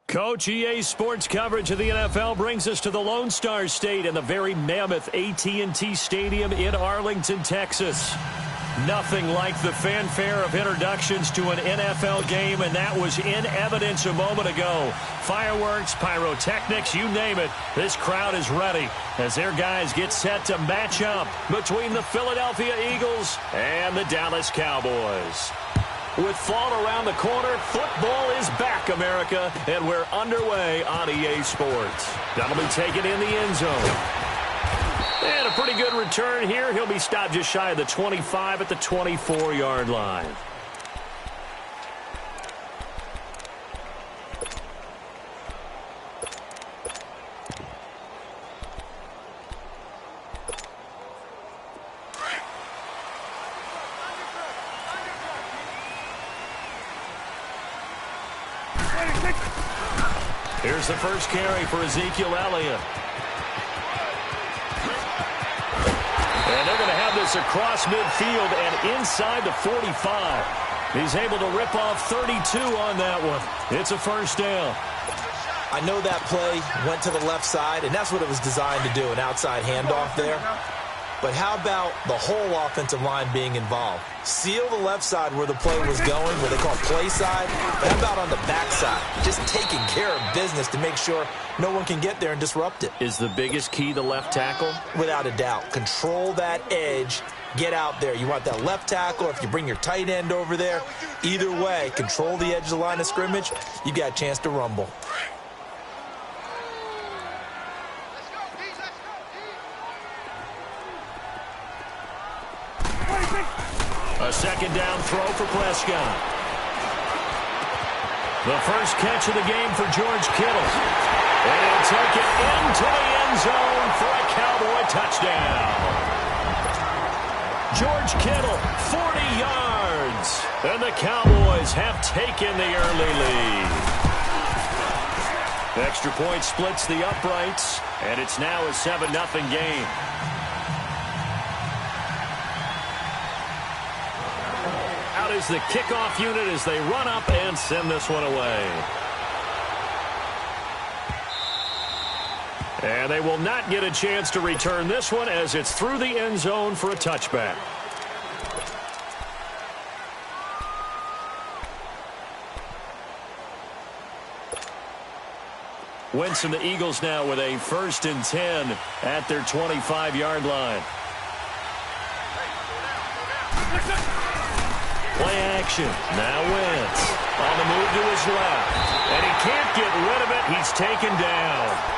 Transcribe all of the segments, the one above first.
Coach, EA Sports coverage of the NFL brings us to the Lone Star State and the very mammoth AT&T Stadium in Arlington, Texas. Nothing like the fanfare of introductions to an NFL game, and that was in evidence a moment ago. Fireworks, pyrotechnics, you name it. This crowd is ready as their guys get set to match up between the Philadelphia Eagles and the Dallas Cowboys. With fall around the corner, football is back, America, and we're underway on EA Sports. That'll be taken in the end zone. And a pretty good return here. He'll be stopped just shy of the 25 at the 24-yard line. Here's the first carry for Ezekiel Elliott. And they're going to have this across midfield and inside the 45. He's able to rip off 32 on that one. It's a first down. I know that play went to the left side, and that's what it was designed to do, an outside handoff there. But how about the whole offensive line being involved? Seal the left side where the play was going, what they call play side. But how about on the back side? Just taking care of business to make sure no one can get there and disrupt it. Is the biggest key the left tackle? Without a doubt. Control that edge. Get out there. You want that left tackle. If you bring your tight end over there, either way, control the edge of the line of scrimmage. You got a chance to rumble. A second down throw for Prescott. The first catch of the game for George Kittle. And he'll take it into the end zone for a Cowboy touchdown. George Kittle, 40 yards. And the Cowboys have taken the early lead. Extra point splits the uprights, and it's now a 7-0 game. Out is the kickoff unit as they run up and send this one away. And they will not get a chance to return this one as it's through the end zone for a touchback. Wentz and the Eagles now with a 1st and 10 at their 25-yard line. Play action. Now Wentz on the move to his left. And he can't get rid of it. He's taken down.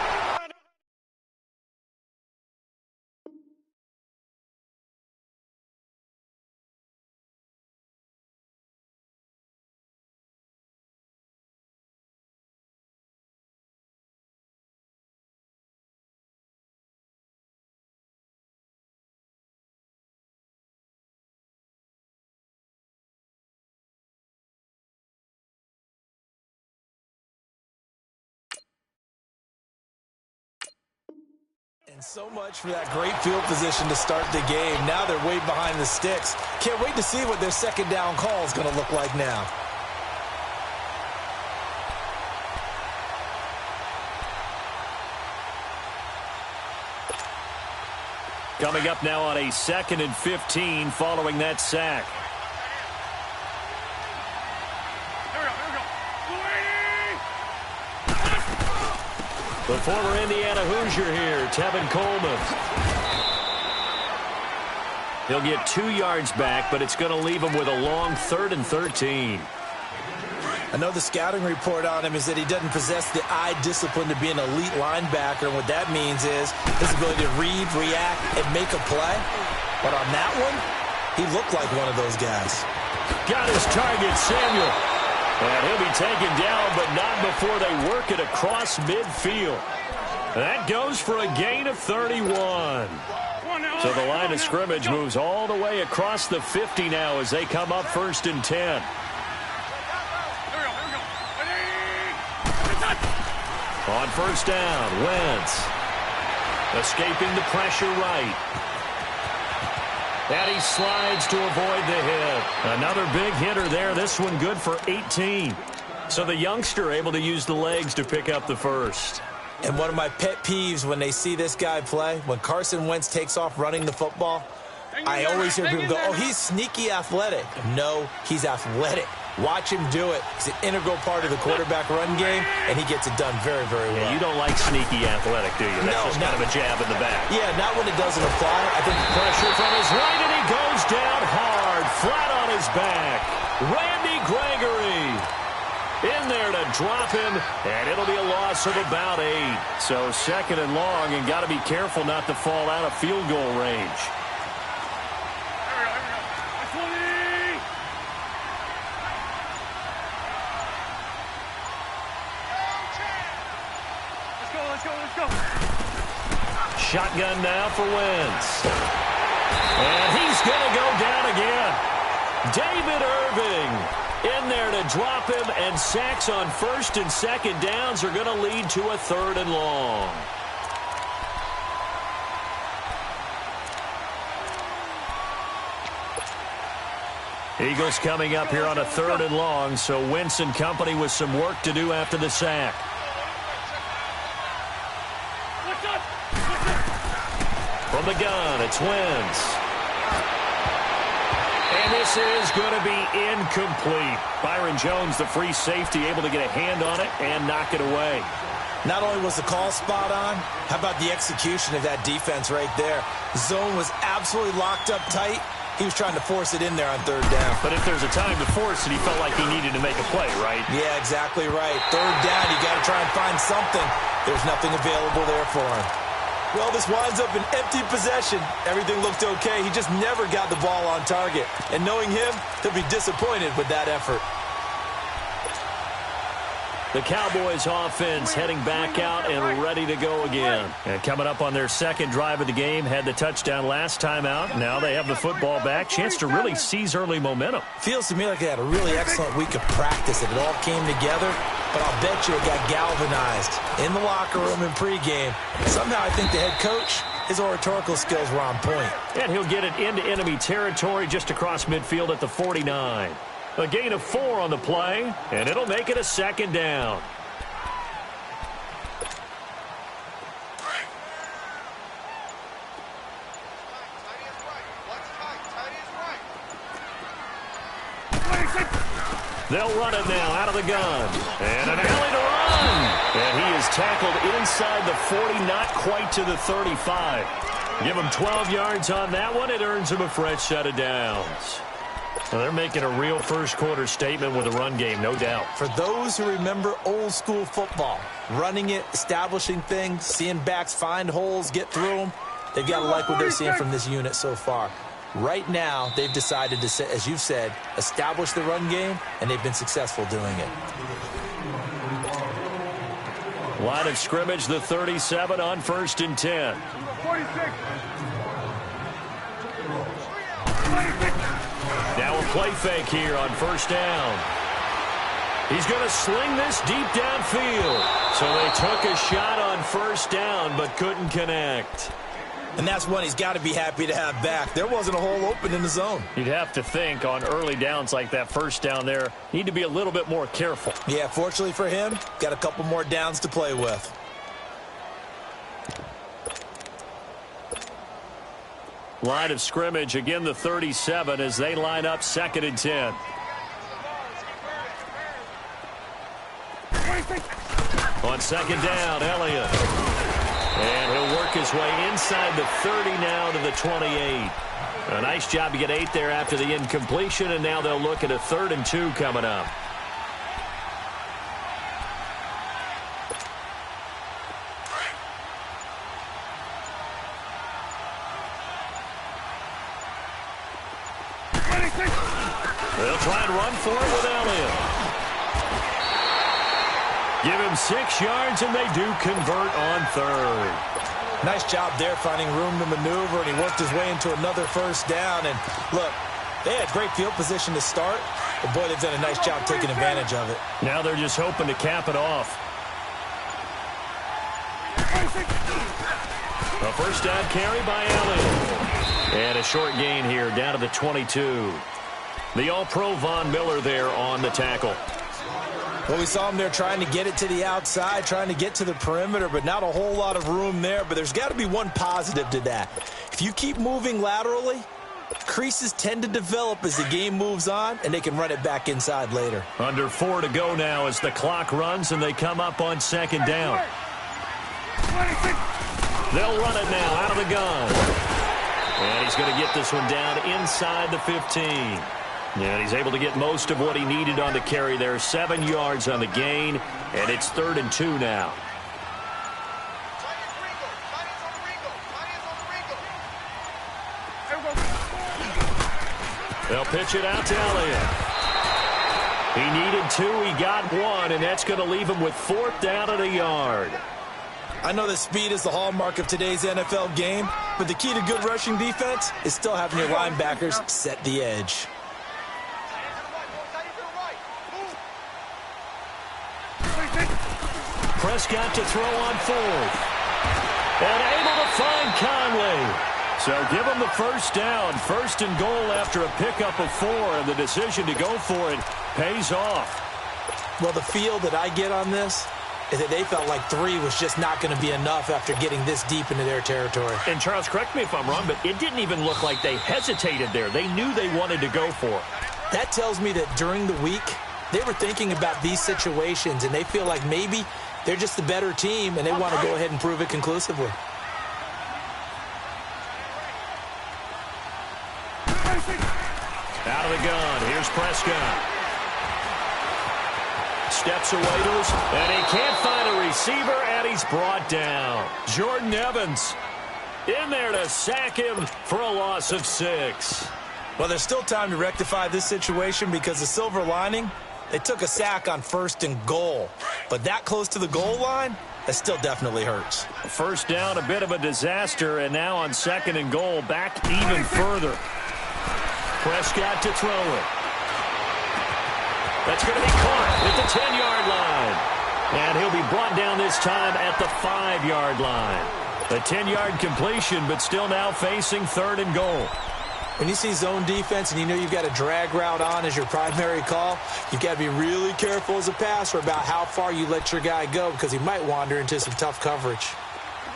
And so much for that great field position to start the game. Now they're way behind the sticks. Can't wait to see what their second down call is going to look like now. Coming up now on a 2nd and 15 following that sack. The former Indiana Hoosier here, Tevin Coleman. He'll get 2 yards back, but it's going to leave him with a long 3rd and 13. I know the scouting report on him is that he doesn't possess the eye discipline to be an elite linebacker. And what that means is his ability to read, react, and make a play. But on that one, he looked like one of those guys. Got his target, Samuel. And he'll be taken down, but not before they work it across midfield. That goes for a gain of 31. So the line of scrimmage moves all the way across the 50 now as they come up 1st and 10. On 1st down, Wentz. Escaping the pressure right. And he slides to avoid the hit. Another big hitter there. This one good for 18. So the youngster able to use the legs to pick up the first. And one of my pet peeves when they see this guy play, when Carson Wentz takes off running the football, I always hear people go, oh, he's sneaky athletic. No, he's athletic. Watch him do it. He's an integral part of the quarterback run game, and he gets it done very, very well. Yeah, you don't like sneaky athletic, do you? That's just kind of a jab in the back. Yeah, not when it doesn't apply. I think pressure from his right, and he goes down hard, flat on his back. Randy Gregory in there to drop him, and it'll be a loss of about 8. So 2nd and long, and got to be careful not to fall out of field goal range. Shotgun now for Wentz. And he's going to go down again. David Irving in there to drop him, and sacks on 1st and 2nd downs are going to lead to a 3rd and long. Eagles coming up here on a 3rd and long, so Wentz and company with some work to do after the sack. From the gun, it's Wentz. And this is going to be incomplete. Byron Jones, the free safety, able to get a hand on it and knock it away. Not only was the call spot on, how about the execution of that defense right there? Zone was absolutely locked up tight. He was trying to force it in there on 3rd down. But if there's a time to force it, he felt like he needed to make a play, right? Yeah, exactly right. 3rd down, you got to try and find something. There's nothing available there for him. Well, this winds up an empty possession. Everything looked okay. He just never got the ball on target. And knowing him, he'll be disappointed with that effort. The Cowboys offense heading back out and ready to go again. And coming up on their 2nd drive of the game, had the touchdown last time out. Now they have the football back. Chance to really seize early momentum. Feels to me like they had a really excellent week of practice. It all came together. But I'll bet you it got galvanized in the locker room in pregame. Somehow I think the head coach, his oratorical skills were on point. And he'll get it into enemy territory just across midfield at the 49. A gain of 4 on the play, and it'll make it a 2nd down. They'll run it now out of the gun. And an alley to run. And he is tackled inside the 40, not quite to the 35. Give him 12 yards on that one. It earns him a fresh set of downs. Well, they're making a real first-quarter statement with a run game, no doubt. For those who remember old-school football, running it, establishing things, seeing backs find holes, get through them, they've got to like what they're seeing from this unit so far. Right now, they've decided to, as you've said, establish the run game, and they've been successful doing it. Line of scrimmage, the 37 on 1st and 10. 46. Now a play fake here on 1st down. He's going to sling this deep downfield. So they took a shot on 1st down but couldn't connect. And that's one he's got to be happy to have back. There wasn't a hole open in the zone. You'd have to think on early downs like that 1st down there, need to be a little bit more careful. Yeah, fortunately for him, got a couple more downs to play with. Line of scrimmage, again the 37 as they line up 2nd and 10. On 2nd down, Elliott. And he'll work his way inside the 30 now to the 28. A nice job to get 8 there after the incompletion, and now they'll look at a 3rd and 2 coming up. They'll try and run for it with Elliott. Give him 6 yards, and they do convert on 3rd. Nice job there finding room to maneuver, and he worked his way into another 1st down. And look, they had great field position to start, but boy, they've done a nice job taking advantage of it. Now they're just hoping to cap it off. A 1st down carry by Elliott. And a short gain here down to the 22. The All-Pro Von Miller there on the tackle. Well, we saw him there trying to get it to the outside, trying to get to the perimeter, but not a whole lot of room there. But there's got to be one positive to that. If you keep moving laterally, creases tend to develop as the game moves on, and they can run it back inside later. Under 4 to go now as the clock runs, and they come up on second down. They'll run it now out of the gun. And he's going to get this one down inside the 15. And he's able to get most of what he needed on the carry there. 7 yards on the gain, and it's 3rd and 2 now. They'll pitch it out to Elliott. He needed 2, he got 1, and that's going to leave him with 4th down at a yard. I know that speed is the hallmark of today's NFL game, but the key to good rushing defense is still having your linebackers set the edge. Prescott to throw on 4th. And able to find Conley. So give him the first down. 1st and goal after a pickup of 4, and the decision to go for it pays off. Well, the feel that I get on this is that they felt like 3 was just not going to be enough after getting this deep into their territory. And Charles, correct me if I'm wrong, but it didn't even look like they hesitated there. They knew they wanted to go for it. That tells me that during the week, they were thinking about these situations, and they feel like maybe they're just the better team, and they want to go ahead and prove it conclusively. Out of the gun, here's Prescott. Steps away to his, and he can't find a receiver, and he's brought down. Jordan Evans in there to sack him for a loss of 6. Well, there's still time to rectify this situation because the silver lining, they took a sack on 1st and goal. But that close to the goal line, that still definitely hurts. First down, a bit of a disaster, and now on 2nd and goal, back even further. Prescott to throw it. That's going to be caught at the 10-yard line. And he'll be brought down this time at the 5-yard line. A 10-yard completion, but still now facing 3rd and goal. When you see zone defense and you know you've got a drag route on as your primary call, you've got to be really careful as a passer about how far you let your guy go because he might wander into some tough coverage.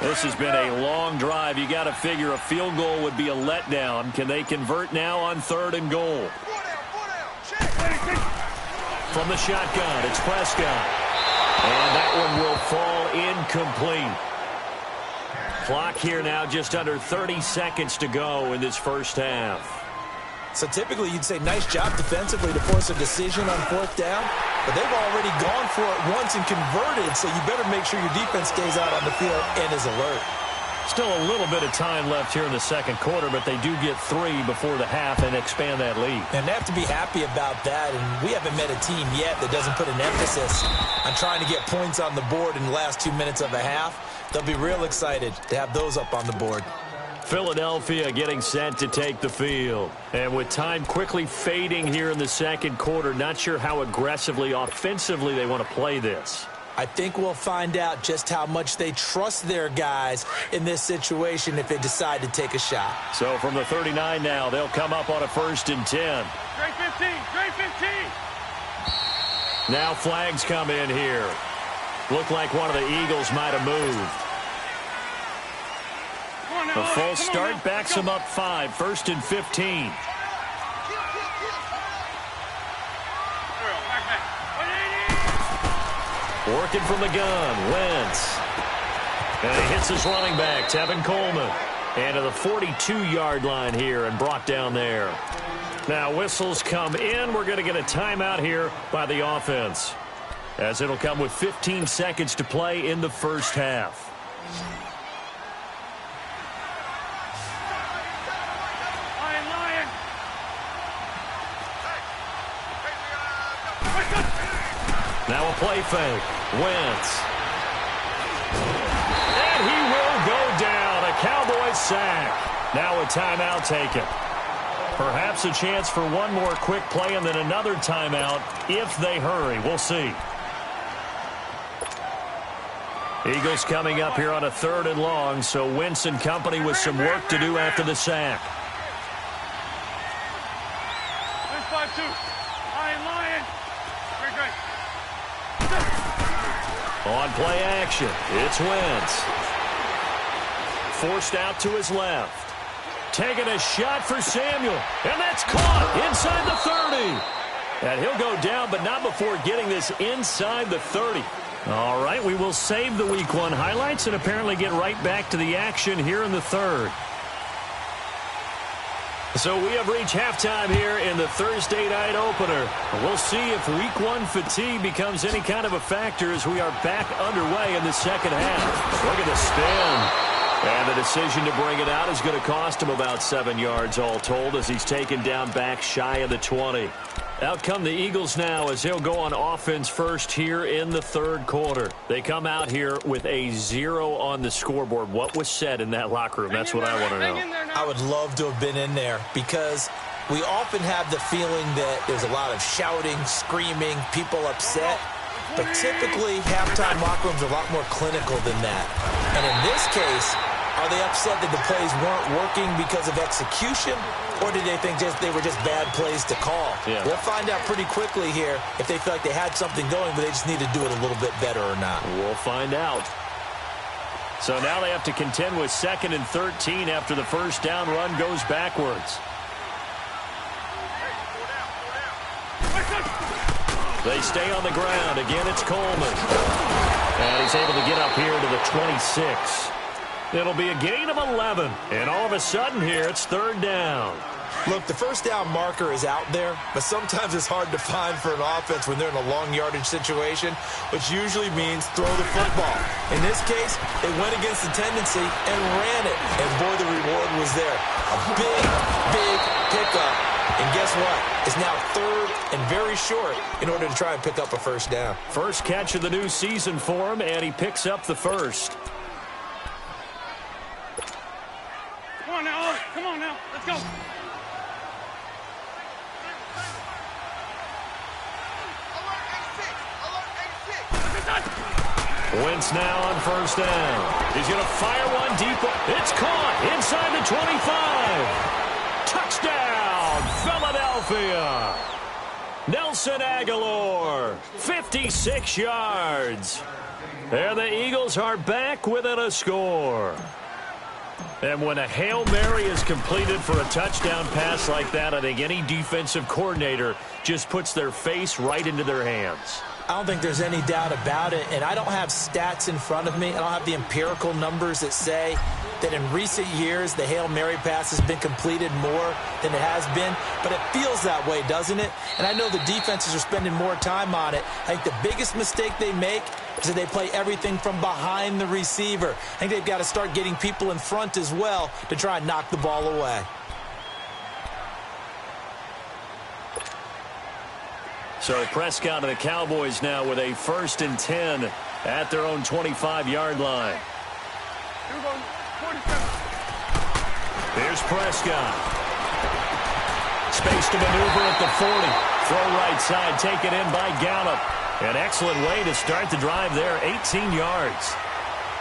This has been a long drive. You got to figure a field goal would be a letdown. Can they convert now on 3rd and goal? From the shotgun, it's Prescott. And that one will fall incomplete. Clock here now just under 30 seconds to go in this first half. So typically you'd say nice job defensively to force a decision on 4th down, but they've already gone for it once and converted, so you better make sure your defense stays out on the field and is alert. Still a little bit of time left here in the 2nd quarter, but they do get 3 before the half and expand that lead. And they have to be happy about that, and we haven't met a team yet that doesn't put an emphasis on trying to get points on the board in the last 2 minutes of a half. They'll be real excited to have those up on the board. Philadelphia getting set to take the field. And with time quickly fading here in the 2nd quarter, not sure how aggressively, offensively they want to play this. I think we'll find out just how much they trust their guys in this situation if they decide to take a shot. So from the 39 now, they'll come up on a 1st and 10. Straight 15, straight 15. Now flags come in here. Looked like one of the Eagles might have moved. A false start backs them up 5, 1st and 15. Working from the gun, Wentz. And he hits his running back, Tevin Coleman. And to the 42-yard line here and brought down there. Now whistles come in. We're going to get a timeout here by the offense, as it'll come with 15 seconds to play in the first half. Now a play fake. Wentz. And he will go down. A Cowboys sack. Now a timeout taken. Perhaps a chance for one more quick play and then another timeout if they hurry. We'll see. Eagles coming up here on a 3rd and long, so Wentz and company with some work to do after the sack. 5-2. Lion. Great. On play action, it's Wentz. Forced out to his left. Taking a shot for Samuel. And that's caught inside the 30. And he'll go down, but not before getting this inside the 30. All right, we will save the Week 1 highlights and apparently get right back to the action here in the third. So we have reached halftime here in the Thursday night opener. We'll see if Week 1 fatigue becomes any kind of a factor as we are back underway in the second half. Look at the spin. And the decision to bring it out is going to cost him about 7 yards all told as he's taken down back shy of the 20. Out come the Eagles now as they'll go on offense first here in the third quarter. They come out here with a 0 on the scoreboard. What was said in that locker room? That's what I want to know. I would love to have been in there because we often have the feeling that there's a lot of shouting, screaming, people upset. But typically, halftime locker rooms are a lot more clinical than that. And in this case, are they upset that the plays weren't working because of execution, or did they think they were just bad plays to call? Yeah. We'll find out pretty quickly here if they feel like they had something going, but they just need to do it a little bit better or not. We'll find out. So now they have to contend with 2nd and 13 after the first down run goes backwards. They stay on the ground. Again, it's Coleman. And he's able to get up here to the 26. It'll be a gain of 11. And all of a sudden here, it's third down. Look, the first down marker is out there, but sometimes it's hard to find for an offense when they're in a long yardage situation, which usually means throw the football. In this case, they went against the tendency and ran it. And boy, the reward was there. A big, big pickup. And guess what? It's now third and very short in order to try and pick up a first down. First catch of the new season for him, and he picks up the first. Come on now. Come on now. Let's go. Wentz now on first down. He's going to fire one deep. It's caught inside the 25. Touchdown, Philadelphia. Nelson Aguilar, 56 yards. There the Eagles are back within a score. And when a Hail Mary is completed for a touchdown pass like that, I think any defensive coordinator just puts their face right into their hands. I don't think there's any doubt about it, and I don't have stats in front of me. I don't have the empirical numbers that say that in recent years the Hail Mary pass has been completed more than it has been, but it feels that way, doesn't it? And I know the defenses are spending more time on it. I think the biggest mistake they make is that they play everything from behind the receiver. I think they've got to start getting people in front as well to try and knock the ball away. So Prescott and the Cowboys now with a 1st and 10 at their own 25-yard line. Here's Prescott. Space to maneuver at the 40. Throw right side, taken in by Gallup. An excellent way to start the drive there, 18 yards.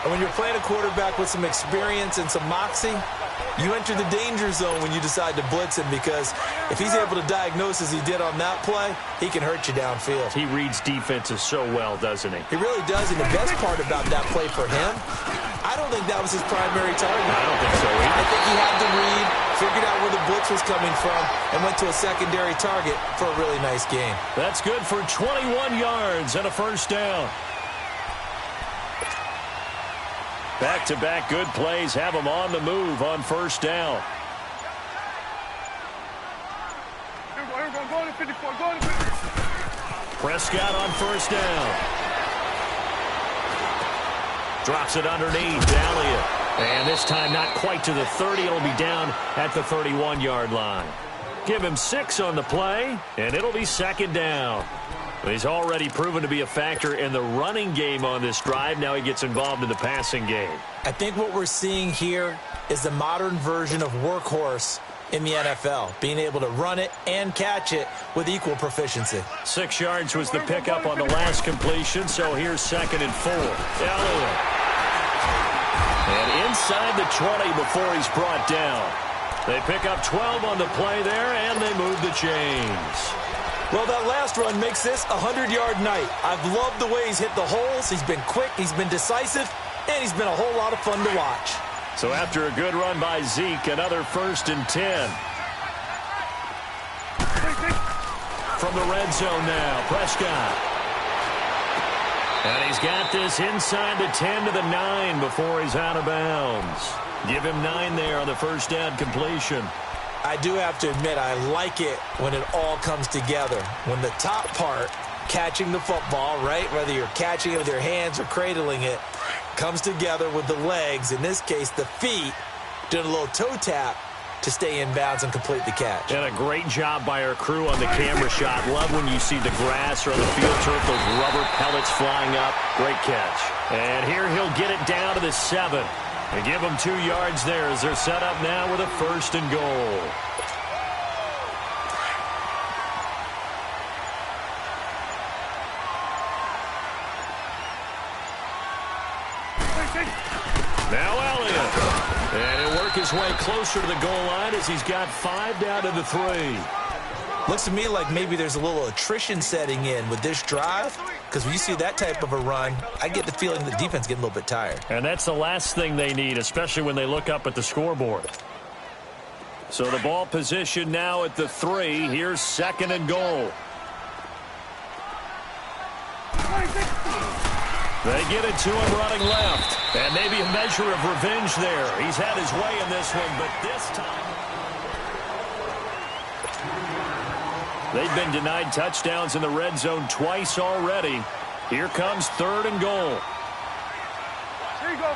And when you're playing a quarterback with some experience and some moxie, you enter the danger zone when you decide to blitz him, because if he's able to diagnose as he did on that play, he can hurt you downfield. He reads defenses so well, doesn't he? He really does, and the best part about that play for him, I don't think that was his primary target. I don't think so either. I think he had to read, figured out where the blitz was coming from, and went to a secondary target for a really nice game. That's good for 21 yards and a first down. Back-to-back good plays have him on the move on first down. Prescott on first down. Drops it underneath. Elliott. And this time not quite to the 30. It'll be down at the 31-yard line. Give him 6 on the play, and it'll be second down. He's already proven to be a factor in the running game on this drive. Now he gets involved in the passing game. I think what we're seeing here is the modern version of workhorse in the NFL, being able to run it and catch it with equal proficiency. 6 yards was the pickup on the last completion, so here's 2nd and 4. Elliott. And inside the 20 before he's brought down. They pick up 12 on the play there, and they move the chains. Well, that last run makes this a 100-yard night. I've loved the way he's hit the holes. He's been quick, he's been decisive, and he's been a whole lot of fun to watch. So after a good run by Zeke, another 1st and 10. From the red zone now, Prescott. And he's got this inside the 10 to the 9 before he's out of bounds. Give him 9 there on the first down completion. I do have to admit, I like it when it all comes together. When the top part, catching the football, right, whether you're catching it with your hands or cradling it, comes together with the legs, in this case the feet, doing a little toe tap to stay in bounds and complete the catch. And a great job by our crew on the camera shot. Love when you see the grass or the field turf, those rubber pellets flying up. Great catch. And here he'll get it down to the 7. They give them 2 yards there as they're set up now with a 1st and goal. Now Elliott. And he'll work his way closer to the goal line as he's got 5 down to the 3. Looks to me like maybe there's a little attrition setting in with this drive, because when you see that type of a run, I get the feeling the defense getting a little bit tired. And that's the last thing they need, especially when they look up at the scoreboard. So the ball position now at the 3. Here's 2nd and goal. They get it to him running left. And maybe a measure of revenge there. He's had his way in this one, but this time they've been denied touchdowns in the red zone twice already. Here comes 3rd and goal. Here you go.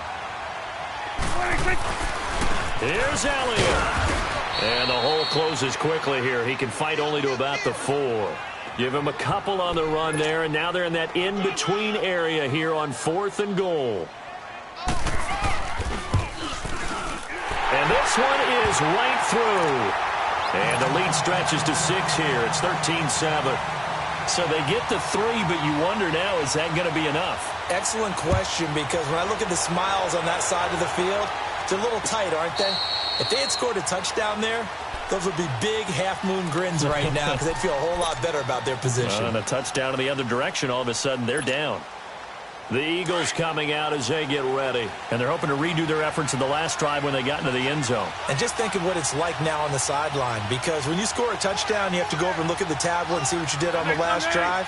Here's Elliott. And the hole closes quickly here. He can fight only to about the 4. Give him a couple on the run there, and now they're in that in-between area here on 4th and goal. And this one is right through. And the lead stretches to 6 here. It's 13-7. So they get the 3, but you wonder now, is that going to be enough? Excellent question, because when I look at the smiles on that side of the field, they're a little tight, aren't they? If they had scored a touchdown there, those would be big half-moon grins right now because they'd feel a whole lot better about their position. And a touchdown in the other direction, all of a sudden they're down. The Eagles coming out as they get ready. And they're hoping to redo their efforts in the last drive when they got into the end zone. And just think of what it's like now on the sideline, because when you score a touchdown, you have to go over and look at the tablet and see what you did on the last drive.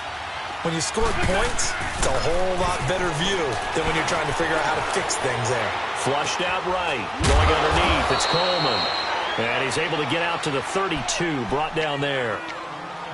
When you scored points, it's a whole lot better view than when you're trying to figure out how to fix things there. Flushed out right. Going underneath, it's Coleman. And he's able to get out to the 32, brought down there.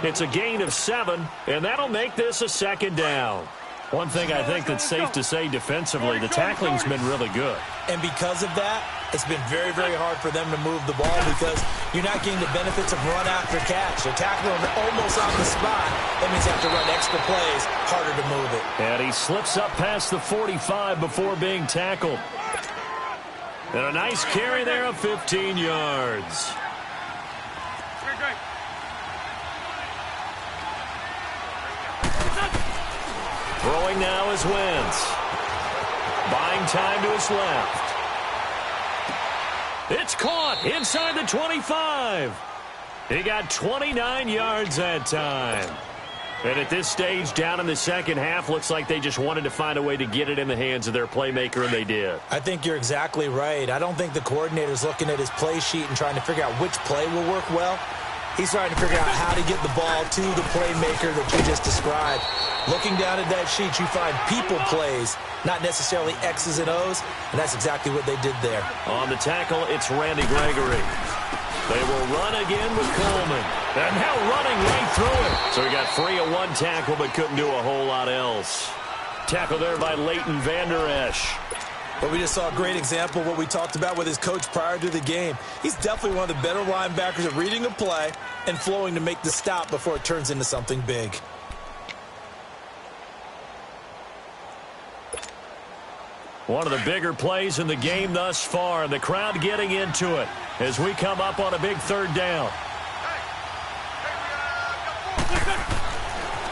It's a gain of 7, and that'll make this a 2nd down. One thing I think that's safe to say defensively, the tackling's been really good. And because of that, it's been very, very hard for them to move the ball because you're not getting the benefits of run after catch. They're tackling almost on the spot. That means you have to run extra plays, harder to move it. And he slips up past the 45 before being tackled. And a nice carry there of 15 yards. Throwing now is Wentz. Buying time to his left. It's caught inside the 25. He got 29 yards that time. And at this stage, down in the second half, looks like they just wanted to find a way to get it in the hands of their playmaker, and they did. I think you're exactly right. I don't think the coordinator's looking at his play sheet and trying to figure out which play will work well. He's trying to figure out how to get the ball to the playmaker that you just described. Looking down at that sheet, you find people plays, not necessarily X's and O's, and that's exactly what they did there. On the tackle, it's Randy Gregory. They will run again with Coleman. And now running right through it. So he got free of one tackle but couldn't do a whole lot else. Tackle there by Leighton Vander Esch. But we just saw a great example of what we talked about with his coach prior to the game. He's definitely one of the better linebackers at reading a play and flowing to make the stop before it turns into something big. One of the bigger plays in the game thus far, and the crowd getting into it as we come up on a big third down.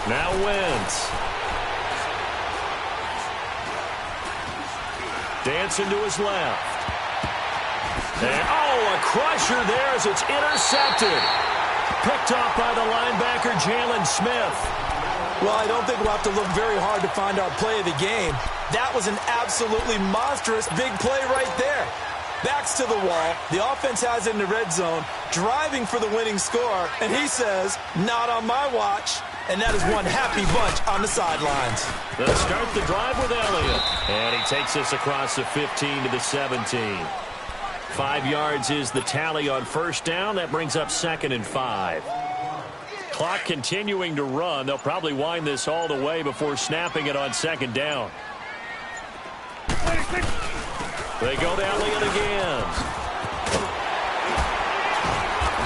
Now Wentz. Dancing to his left. And, oh, a crusher there as it's intercepted. Picked off by the linebacker, Jalen Smith. Well, I don't think we'll have to look very hard to find our play of the game. That was an absolutely monstrous big play right there. Backs to the wall. The offense has it in the red zone, driving for the winning score, and he says, not on my watch. And that is one happy bunch on the sidelines. They'll start the drive with Elliott. And he takes us across the 15 to the 17. 5 yards is the tally on first down. That brings up 2nd and 5. Clock continuing to run. They'll probably wind this all the way before snapping it on 2nd down. They go to Elliott again.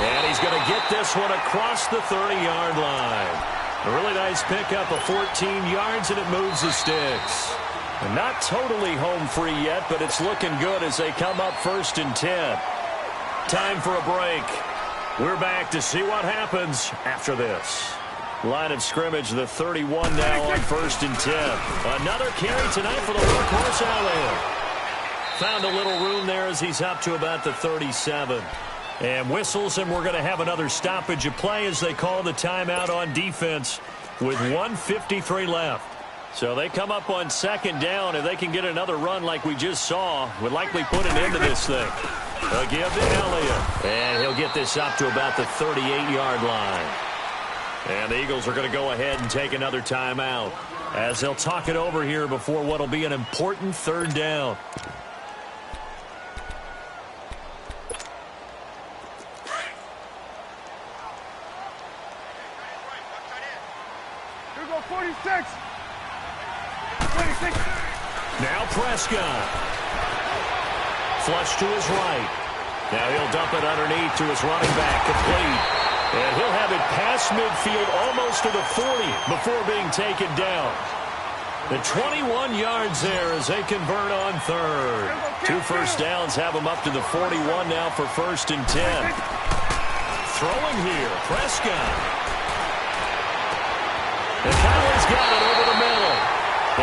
And he's going to get this one across the 30-yard line. A really nice pickup of 14 yards, and it moves the sticks. And not totally home free yet, but it's looking good as they come up 1st and 10. Time for a break. We're back to see what happens after this. Line of scrimmage, the 31 now on 1st and 10. Another carry tonight for the workhorse Elliott. Found a little room there as he's up to about the 37. And whistles, and we're going to have another stoppage of play as they call the timeout on defense with 1:53 left. So they come up on 2nd down. If they can get another run like we just saw, would likely put an end to this thing. They'll give to Elliott. And he'll get this up to about the 38-yard line. And the Eagles are going to go ahead and take another timeout as they'll talk it over here before what will be an important 3rd down. Here go 46. Now Prescott. Flush to his right. Now he'll dump it underneath to his running back, complete. And he'll have it past midfield almost to the 40 before being taken down. The 21 yards there as they convert on 3rd. 2 first downs have them up to the 41 now for 1st and 10. Throwing here, Prescott. And Kyler's got it over the middle.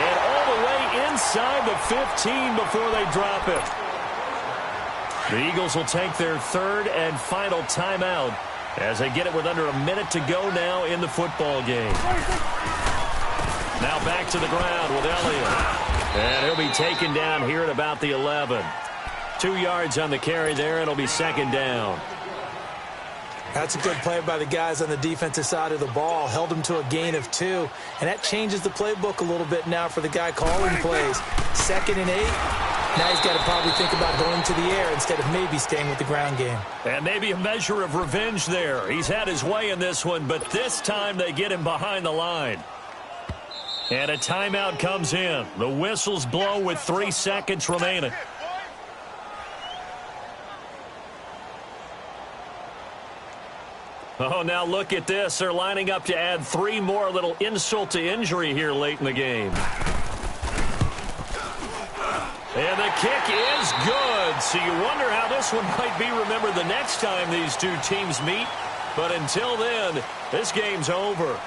And all the way inside the 15 before they drop it. The Eagles will take their 3rd and final timeout as they get it with under a minute to go now in the football game. Now back to the ground with Elliott. And he'll be taken down here at about the 11. 2 yards on the carry there. It'll be 2nd down. That's a good play by the guys on the defensive side of the ball. Held them to a gain of 2. And that changes the playbook a little bit now for the guy calling plays. 2nd and 8. Now he's got to probably think about going to the air instead of maybe staying with the ground game. And maybe a measure of revenge there. He's had his way in this one, but this time they get him behind the line. And a timeout comes in. The whistles blow with 3 seconds remaining. Oh, now look at this. They're lining up to add 3 more, little insult to injury here late in the game. And the kick is good. So you wonder how this one might be remembered the next time these two teams meet. But until then, this game's over.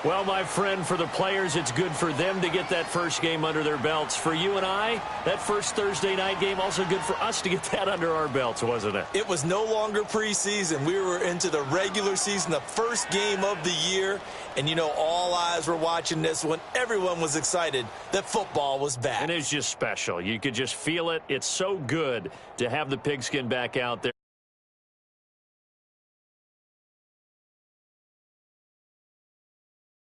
Well, my friend, for the players, it's good for them to get that first game under their belts. For you and I, that first Thursday night game, also good for us to get that under our belts, wasn't it? It was no longer preseason. We were into the regular season, the first game of the year. And, you know, all eyes were watching this one. Everyone was excited that football was back. And it's just special. You could just feel it. It's so good to have the pigskin back out there.